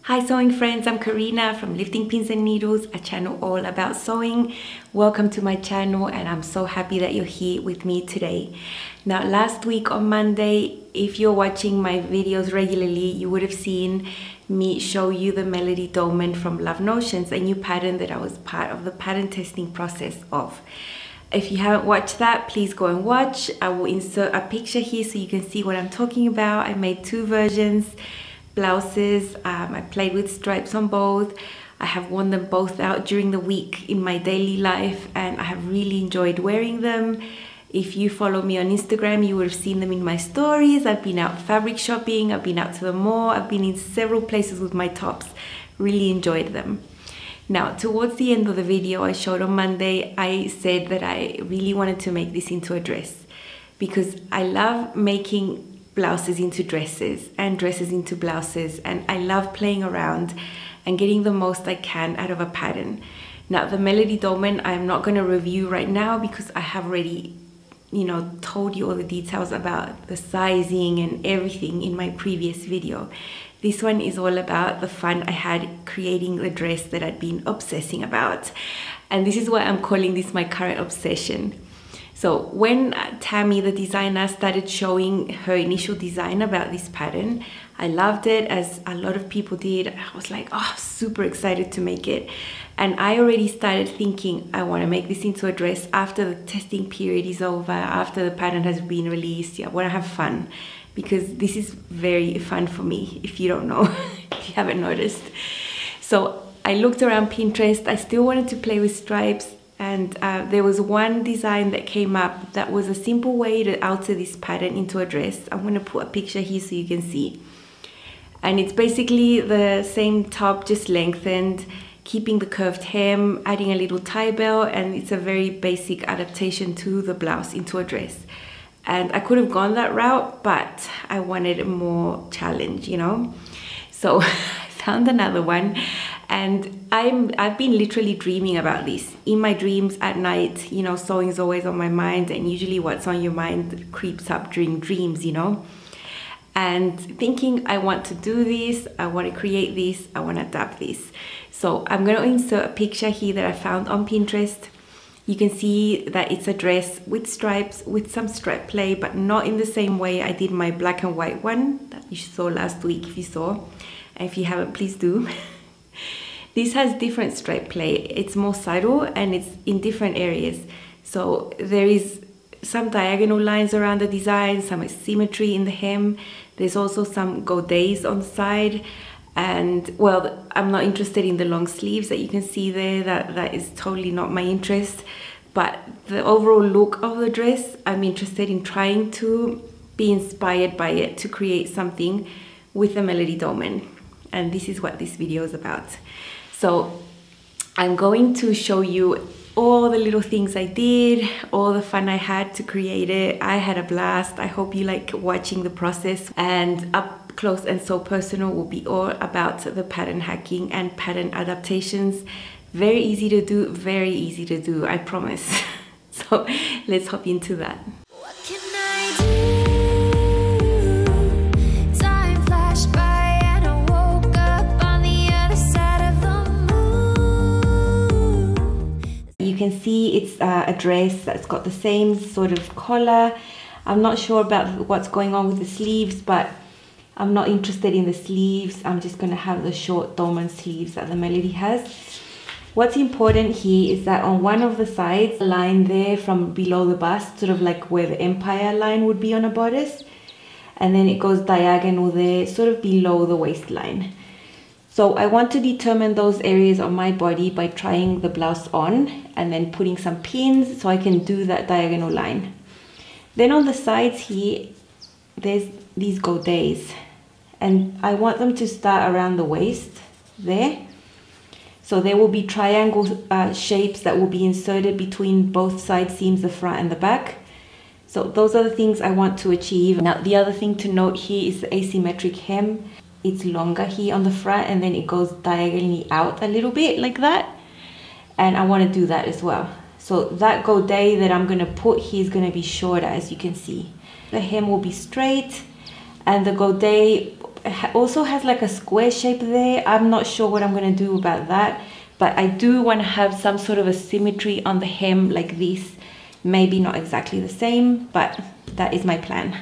Hi sewing friends, I'm Karina from Lifting Pins and Needles, a channel all about sewing. Welcome to my channel and I'm so happy that you're here with me today. Now last week on Monday, if you're watching my videos regularly, you would have seen me show you the Melody Dolman from Love Notions, a new pattern that I was part of the pattern testing process of. If you haven't watched that, please go and watch. I will insert a picture here so you can see what I'm talking about. I made two versions. Blouses, I played with stripes on both. I have worn them both out during the week in my daily life and I have really enjoyed wearing them. If you follow me on Instagram, you would have seen them in my stories. I've been out fabric shopping, I've been out to the mall, I've been in several places with my tops. Really enjoyed them. Now, towards the end of the video I showed on Monday, I said that I really wanted to make this into a dress because I love making blouses into dresses and dresses into blouses, and I love playing around and getting the most I can out of a pattern. Now the Melody Dolman I'm not going to review right now because I have already told you all the details about the sizing and everything in my previous video. This one is all about the fun I had creating the dress that I'd been obsessing about, and this is why I'm calling this my current obsession. So when Tammy, the designer, started showing her initial design about this pattern, I loved it, as a lot of people did. I was like, oh, super excited to make it. And I already started thinking, I want to make this into a dress after the testing period is over, after the pattern has been released. Yeah, I want to have fun because this is very fun for me, if you don't know, if you haven't noticed. So I looked around Pinterest. I still wanted to play with stripes. And there was one design that came up that was a simple way to alter this pattern into a dress. I'm going to put a picture here so you can see. And it's basically the same top, just lengthened, keeping the curved hem, adding a little tie belt, and it's a very basic adaptation to the blouse into a dress. And I could have gone that route, but I wanted more challenge, So I found another one. And I've been literally dreaming about this. In my dreams at night, sewing is always on my mind, and usually what's on your mind creeps up during dreams, And thinking, I want to do this, I want to create this, I want to adapt this. So I'm going to insert a picture here that I found on Pinterest. You can see that it's a dress with stripes, with some stripe play, but not in the same way I did my black and white one that you saw last week, if you saw. And if you haven't, please do. This has different stripe play. It's more subtle and it's in different areas. So there is some diagonal lines around the design, some asymmetry in the hem. There's also some godets on the side. And well, I'm not interested in the long sleeves that you can see there. That is totally not my interest. But the overall look of the dress, I'm interested in trying to be inspired by it to create something with the Melody Dolman. And this is what this video is about. So I'm going to show you all the little things I did, all the fun I had to create it. I had a blast. I hope you like watching the process, and up close and so personal will be all about the pattern hacking and pattern adaptations. Very easy to do, very easy to do, I promise. So let's hop into that. You can see it's a dress that's got the same sort of collar. I'm not sure about what's going on with the sleeves, but I'm not interested in the sleeves. I'm just going to have the short Dolman sleeves that the Melody has. What's important here is that on one of the sides, a line there from below the bust, sort of like where the empire line would be on a bodice, and then it goes diagonal there, sort of below the waistline. So I want to determine those areas on my body by trying the blouse on and then putting some pins so I can do that diagonal line. Then on the sides here, there's these godets, and I want them to start around the waist there. So there will be triangle shapes that will be inserted between both side seams, the front and the back. So those are the things I want to achieve. Now the other thing to note here is the asymmetric hem. It's longer here on the front and then it goes diagonally out a little bit like that, and I want to do that as well. So that godet that I'm going to put here is going to be shorter, as you can see. The hem will be straight and the godet it also has like a square shape there. I'm not sure what I'm going to do about that, but I do want to have some sort of a symmetry on the hem like this. Maybe not exactly the same, but that is my plan.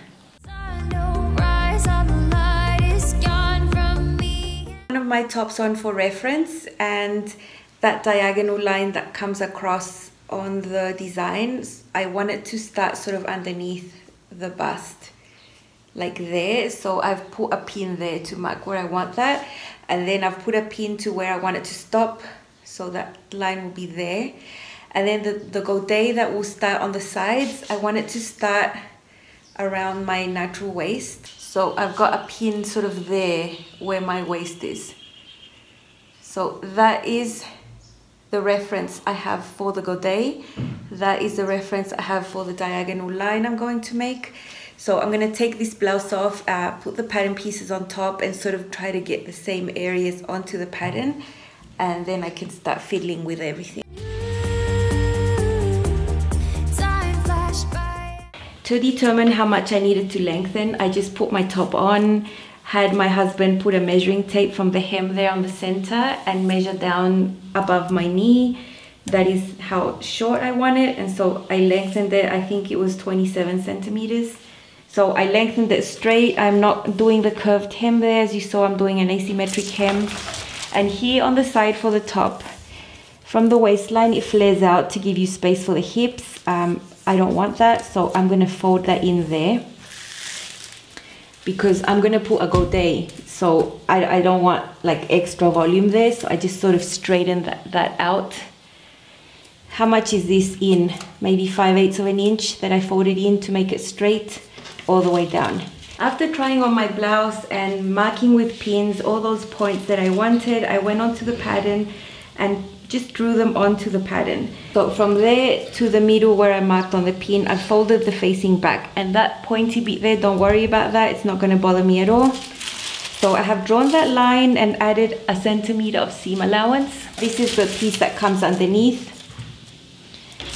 One of my tops on for reference, and that diagonal line that comes across on the designs, I want it to start sort of underneath the bust like there. So I've put a pin there to mark where I want that, and then I've put a pin to where I want it to stop, so that line will be there. And then the godet that will start on the sides, I want it to start around my natural waist. So I've got a pin sort of there where my waist is. So that is the reference I have for the godet. That is the reference I have for the diagonal line I'm going to make. So I'm going to take this blouse off, put the pattern pieces on top, and sort of try to get the same areas onto the pattern, and then I can start fiddling with everything. To determine how much I needed to lengthen, I just put my top on, had my husband put a measuring tape from the hem there on the center and measure down above my knee. That is how short I want it, and so I lengthened it. I think it was 27 centimeters. So I lengthened it straight. I'm not doing the curved hem there. As you saw, I'm doing an asymmetric hem. And here on the side for the top, from the waistline, it flares out to give you space for the hips. I don't want that, so I'm going to fold that in there because I'm going to put a godet, so I don't want like extra volume there, so I just sort of straighten that out. How much is this in? Maybe 5/8 of an inch that I folded in to make it straight all the way down. After trying on my blouse and marking with pins all those points that I wanted, I went onto the pattern and just drew them onto the pattern. So from there to the middle where I marked on the pin, I folded the facing back, and that pointy bit there, don't worry about that, it's not going to bother me at all. So I have drawn that line and added a centimeter of seam allowance. This is the piece that comes underneath.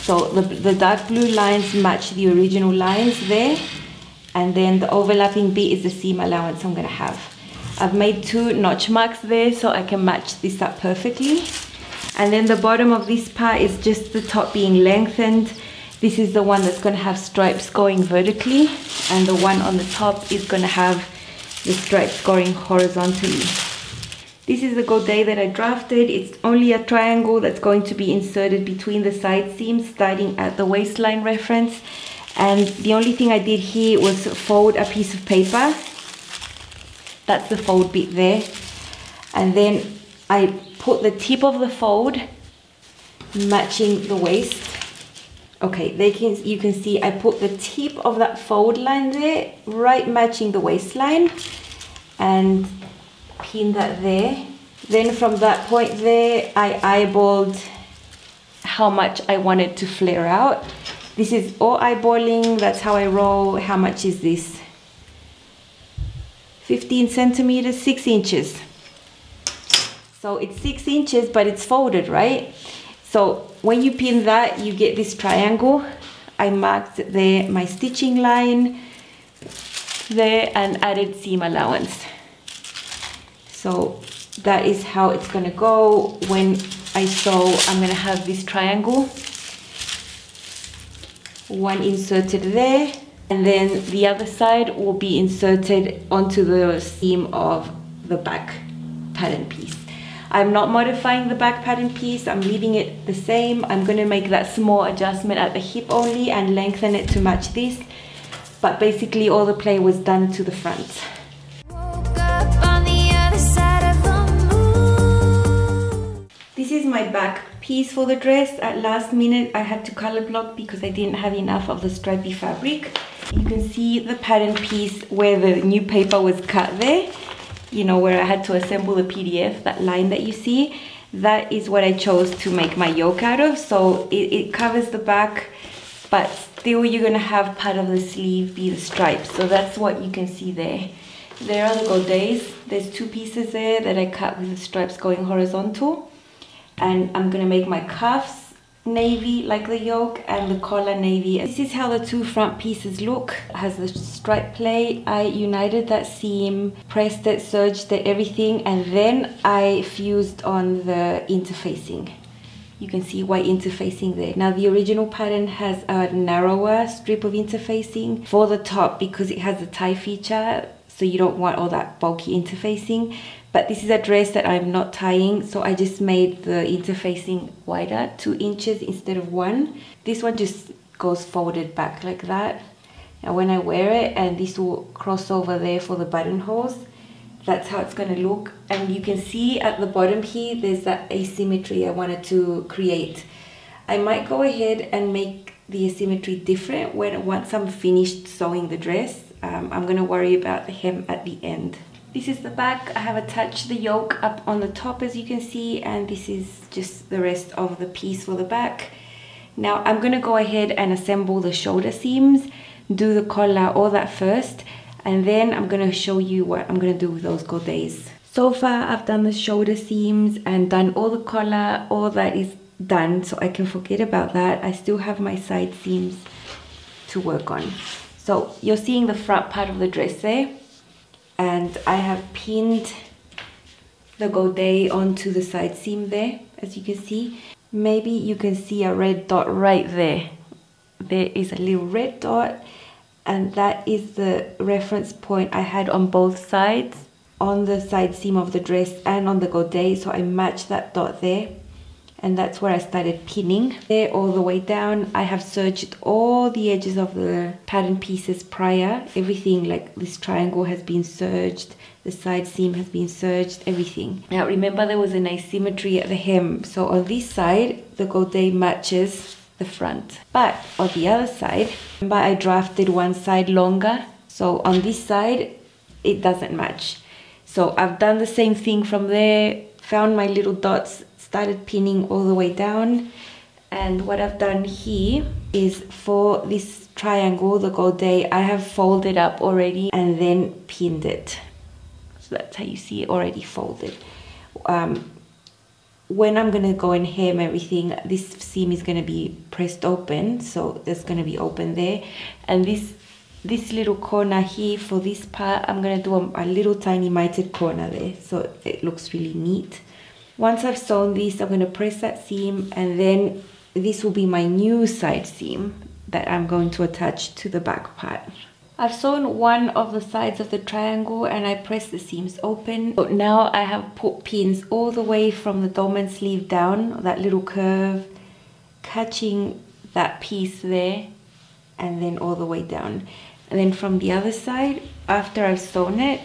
So the dark blue lines match the original lines there, and then the overlapping bit is the seam allowance I'm going to have. I've made 2 notch marks there so I can match this up perfectly. And then the bottom of this part is just the top being lengthened. This is the one that's going to have stripes going vertically, and the one on the top is going to have the stripes going horizontally. This is the godet that I drafted. It's only a triangle that's going to be inserted between the side seams starting at the waistline reference. And the only thing I did here was fold a piece of paper. That's the fold bit there. And then I put the tip of the fold matching the waist. Okay, you can see I put the tip of that fold line there, right matching the waistline, and pin that there. Then from that point there, I eyeballed how much I wanted to flare out. This is all eyeballing, that's how I roll. How much is this? 15 centimeters, 6 inches. So it's 6 inches, but it's folded, right? So when you pin that, you get this triangle. I marked there my stitching line there and added seam allowance. So that is how it's gonna go. When I sew, I'm gonna have this triangle, one inserted there, and then the other side will be inserted onto the seam of the back pattern piece. I'm not modifying the back pattern piece, I'm leaving it the same. I'm going to make that small adjustment at the hip only and lengthen it to match this. But basically all the play was done to the front. This is my back piece for the dress. At last minute I had to color block because I didn't have enough of the stripy fabric. You can see the pattern piece where the new paper was cut there. You know, where I had to assemble the PDF, that line that you see, that is what I chose to make my yoke out of. So it covers the back, but still you're gonna have part of the sleeve be the stripes. So that's what you can see there. There are the godets. There's 2 pieces there that I cut with the stripes going horizontal. And I'm gonna make my cuffs navy like the yoke and the collar navy. This is how the two front pieces look. It has the stripe play. I united that seam, pressed it, serged it, everything, and then I fused on the interfacing. You can see white interfacing there. Now the original pattern has a narrower strip of interfacing for the top because it has a tie feature, so you don't want all that bulky interfacing. But this is a dress that I'm not tying, so I just made the interfacing wider, 2 inches instead of 1. This one just goes folded back like that. Now when I wear it, and this will cross over there for the buttonholes, that's how it's going to look. And you can see at the bottom here, there's that asymmetry I wanted to create. I might go ahead and make the asymmetry different once I'm finished sewing the dress. I'm going to worry about the hem at the end. This is the back. I have attached the yoke up on the top, as you can see, and this is just the rest of the piece for the back. Now I'm going to go ahead and assemble the shoulder seams, do the collar, all that first, and then I'm going to show you what I'm going to do with those godets. So far I've done the shoulder seams and done all the collar. All that is done, so I can forget about that. I still have my side seams to work on. So you're seeing the front part of the dress there. And I have pinned the godet onto the side seam there, as you can see. Maybe you can see a red dot right there. There is a little red dot, and that is the reference point I had on both sides, on the side seam of the dress and on the godet. So I matched that dot there, and that's where I started pinning. There all the way down, I have serged all the edges of the pattern pieces prior. Everything, like this triangle has been serged, the side seam has been serged, everything. Now remember, there was an asymmetry at the hem. So on this side, the godet matches the front. But on the other side, remember I drafted one side longer. So on this side, it doesn't match. So I've done the same thing from there, found my little dots, started pinning all the way down. And what I've done here is for this triangle, the godet, I have folded up already and then pinned it. So that's how you see it already folded. When I'm gonna go and hem everything, this seam is gonna be pressed open, so there's gonna be open there. And this little corner here for this part, I'm gonna do a little tiny mitered corner there, so it looks really neat. Once I've sewn this, I'm going to press that seam, and then this will be my new side seam that I'm going to attach to the back part. I've sewn one of the sides of the triangle and I pressed the seams open. So now I have put pins all the way from the dolman sleeve down, that little curve, catching that piece there, and then all the way down. And then from the other side, after I've sewn it,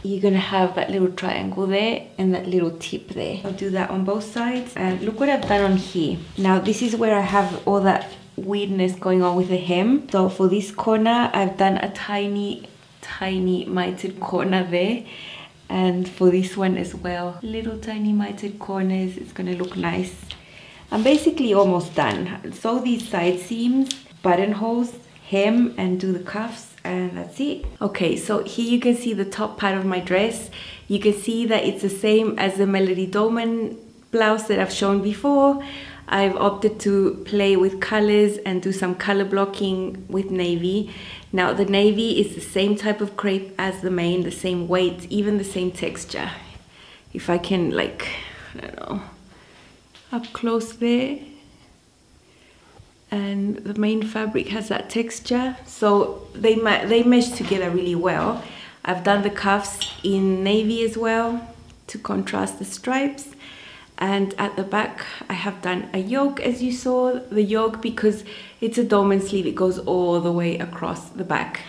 you're gonna have that little triangle there and that little tip there. I'll do that on both sides. And look what I've done on here. Now this is where I have all that weirdness going on with the hem. So for this corner, I've done a tiny mitered corner there. And for this one as well, little tiny mitered corners. It's gonna look nice. I'm basically almost done. Sew these side seams, buttonholes, hem, and do the cuffs. And that's it. Okay, so here you can see the top part of my dress. You can see that it's the same as the Melody Dolman blouse that I've shown before. I've opted to play with colors and do some color blocking with navy. Now the navy is the same type of crepe as the main, the same weight, even the same texture. If I can, like, I don't know, up close there. And the main fabric has that texture, so they mesh together really well. I've done the cuffs in navy as well to contrast the stripes, and at the back I have done a yoke, as you saw. The yoke, because it's a dolman sleeve, it goes all the way across the back.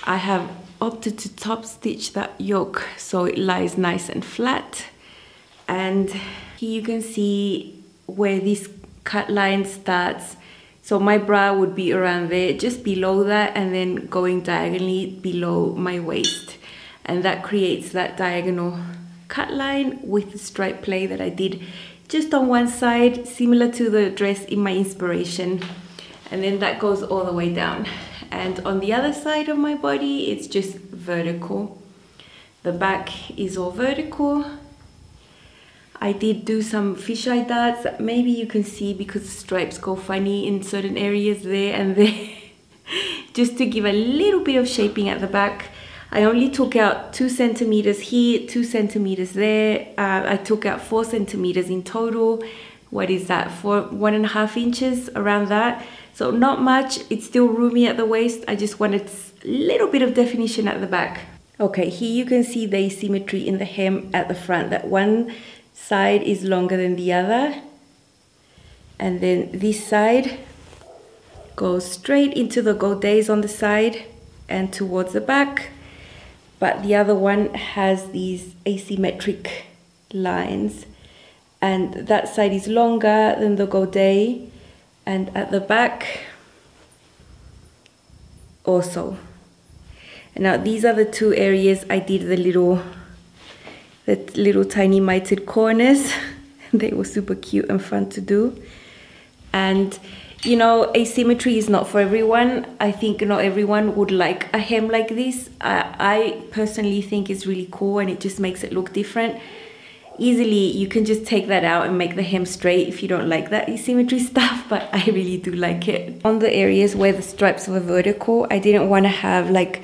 I have opted to top stitch that yoke so it lies nice and flat, and here you can see where this cut line starts. So my bra would be around there, just below that, and then going diagonally below my waist. And that creates that diagonal cut line with the stripe play that I did just on one side, similar to the dress in my inspiration. And then that goes all the way down. And on the other side of my body, it's just vertical. The back is all vertical. I did do some fisheye darts that maybe you can see because the stripes go funny in certain areas there and there. Just to give a little bit of shaping at the back. I only took out 2 centimeters here, 2 centimeters there. I took out 4 centimeters in total. What is that, for 1.5 inches, around that? So not much, it's still roomy at the waist. I just wanted a little bit of definition at the back. Okay, here you can see the asymmetry in the hem at the front, that one side is longer than the other. And then this side goes straight into the godets on the side and towards the back. But the other one has these asymmetric lines. And that side is longer than the godet. And at the back also. And now these are the 2 areas I did the little tiny mitered corners. They were super cute and fun to do. And you know, asymmetry is not for everyone. I think not everyone would like a hem like this. I personally think it's really cool and it just makes it look different. Easily, you can just take that out and make the hem straight if you don't like that asymmetry stuff, but I really do like it. On the areas where the stripes were vertical, I didn't want to have like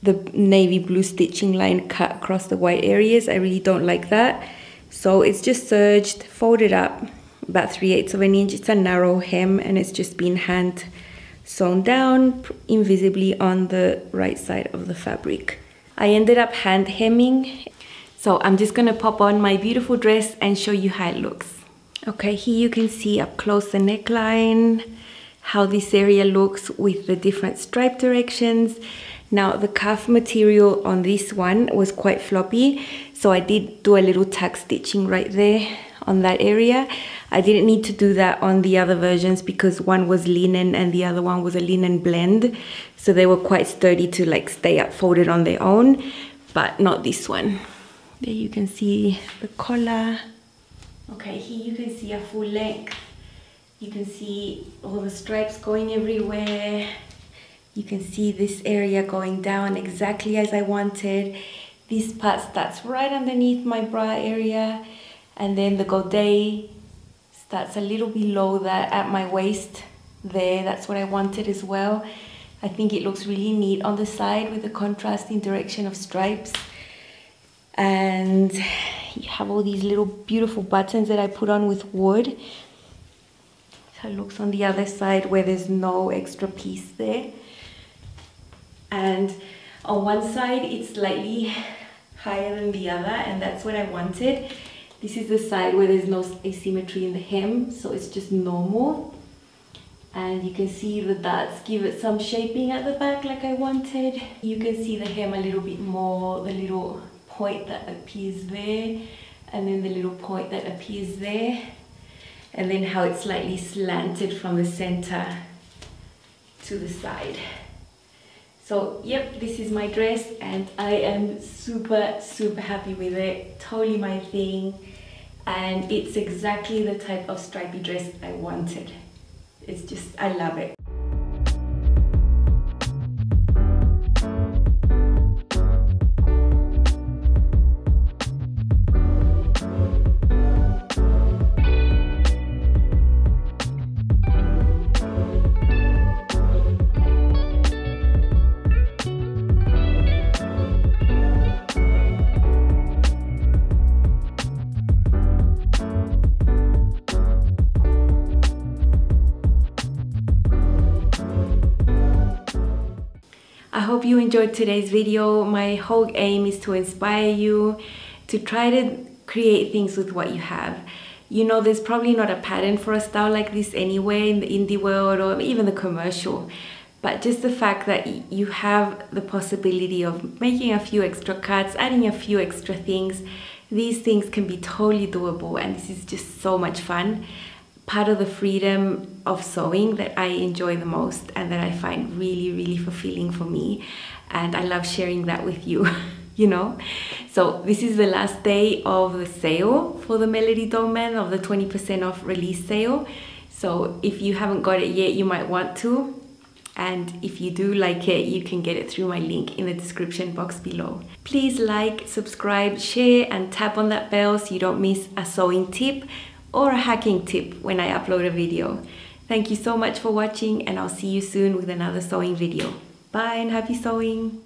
the navy blue stitching line cut across the white areas. I really don't like that. So it's just serged, folded up, about 3/8 of an inch. It's a narrow hem and it's just been hand sewn down invisibly on the right side of the fabric. I ended up hand hemming. So I'm just gonna pop on my beautiful dress and show you how it looks. Okay, here you can see up close the neckline, how this area looks with the different stripe directions. Now the cuff material on this one was quite floppy, so I did do a little tack stitching right there on that area. I didn't need to do that on the other versions because one was linen and the other one was a linen blend, so they were quite sturdy to like stay up folded on their own, but not this one. There you can see the collar. Okay, here you can see a full length. You can see all the stripes going everywhere. You can see this area going down exactly as I wanted. This part starts right underneath my bra area, and then the godet starts a little below that at my waist there. That's what I wanted as well. I think it looks really neat on the side with the contrasting direction of stripes. And you have all these little beautiful buttons that I put on with wood. So it looks on the other side where there's no extra piece there. And on one side it's slightly higher than the other, and that's what I wanted. This is the side where there's no asymmetry in the hem, so it's just normal. And you can see the dots give it some shaping at the back like I wanted. You can see the hem a little bit more, the little point that appears there, and then the little point that appears there, and then how it's slightly slanted from the center to the side. So yep, this is my dress and I am super happy with it. Totally my thing, and it's exactly the type of stripy dress I wanted. It's just, I love it. I hope you enjoyed today's video. My whole aim is to inspire you to try to create things with what you have. You know, there's probably not a pattern for a style like this anyway in the indie world or even the commercial, but just the fact that you have the possibility of making a few extra cuts, adding a few extra things, these things can be totally doable, and this is just so much fun. Part of the freedom of sewing that I enjoy the most and that I find really fulfilling for me, and I love sharing that with you. You know, so this is the last day of the sale for the Melody Dolman, of the 20% off release sale. So if you haven't got it yet, you might want to. And if you do like it, you can get it through my link in the description box below. Please like, subscribe, share, and tap on that bell so you don't miss a sewing tip or a hacking tip when I upload a video. Thank you so much for watching, and I'll see you soon with another sewing video. Bye and happy sewing!